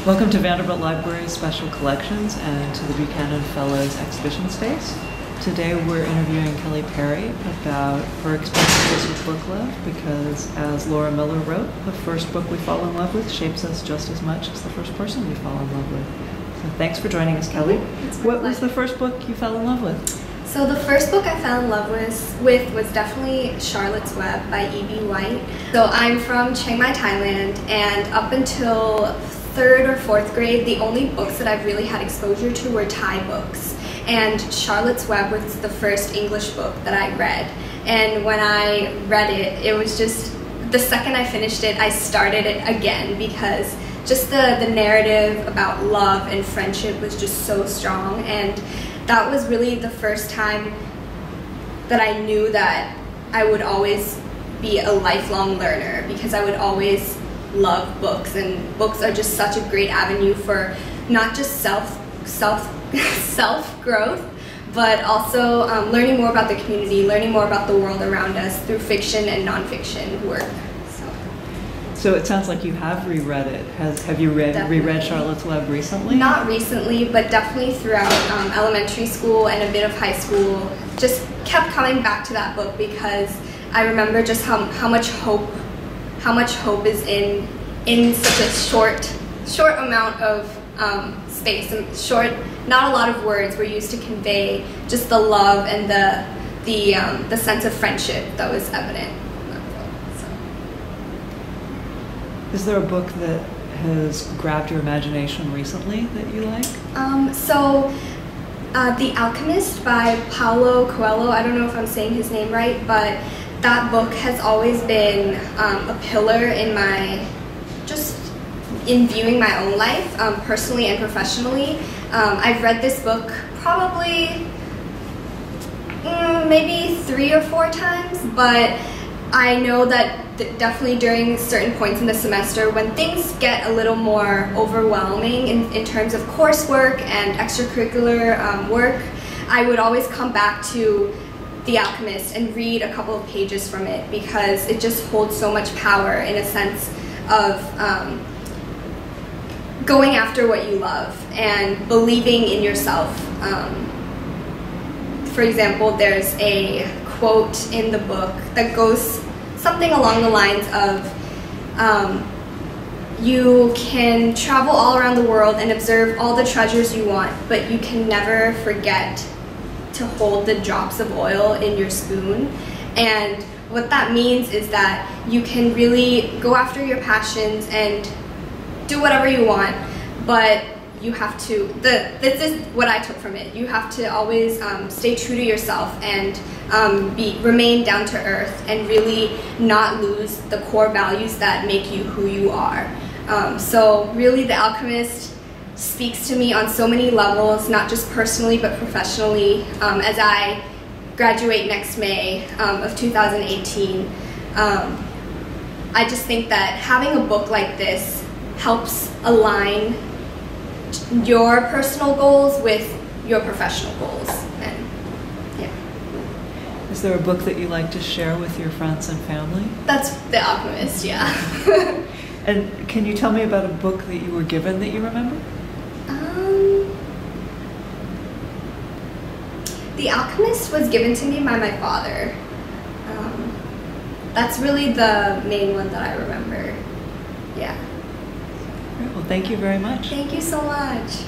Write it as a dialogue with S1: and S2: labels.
S1: Welcome to Vanderbilt Library's Special Collections and to the Buchanan Fellows exhibition space. Today we're interviewing Kelly Perry about her experiences with book love because, as Laura Miller wrote, the first book we fall in love with shapes us just as much as the first person we fall in love with. So thanks for joining us, Kelly. What was the first book you fell in love with?
S2: So the first book I fell in love with was definitely Charlotte's Web by E.B. White. So I'm from Chiang Mai, Thailand, and up until 3rd or 4th grade, the only books that I've really had exposure to were Thai books. And Charlotte's Web was the first English book that I read. And when I read it, it was just, the second I finished it, I started it again because just the narrative about love and friendship was just so strong. And that was really the first time that I knew that I would always be a lifelong learner because I would always love books, and books are just such a great avenue for not just self growth, but also learning more about the community, learning more about the world around us through fiction and nonfiction work.
S1: So it sounds like you have reread it. Have you reread Charlotte's Web recently?
S2: Not recently, but definitely throughout elementary school and a bit of high school. Just kept coming back to that book because I remember just how much hope is in such a short amount of space and not a lot of words were used to convey just the love and the sense of friendship that was evident.
S1: Is there a book that has grabbed your imagination recently that you like?
S2: The Alchemist by Paulo Coelho, I don't know if I'm saying his name right, but that book has always been a pillar in viewing my own life, personally and professionally. I've read this book probably maybe 3 or 4 times, but I know that definitely during certain points in the semester when things get a little more overwhelming in terms of coursework and extracurricular work, I would always come back to The Alchemist and read a couple of pages from it because it just holds so much power in a sense of going after what you love and believing in yourself. For example, there's a quote in the book that goes something along the lines of you can travel all around the world and observe all the treasures you want, but you can never forget to hold the drops of oil in your spoon. And what that means is that you can really go after your passions and do whatever you want, but you have to, this is what I took from it, you have to always stay true to yourself and remain down to earth and really not lose the core values that make you who you are. So really The Alchemist speaks to me on so many levels, not just personally but professionally. As I graduate next May of 2018, I just think that having a book like this helps align your personal goals with your professional goals. And yeah.
S1: Is there a book that you like to share with your friends and family?
S2: That's The Alchemist, yeah.
S1: And can you tell me about a book that you were given that you remember?
S2: The Alchemist was given to me by my father. That's really the main one that I remember. Yeah.
S1: Well, thank you very much.
S2: Thank you so much.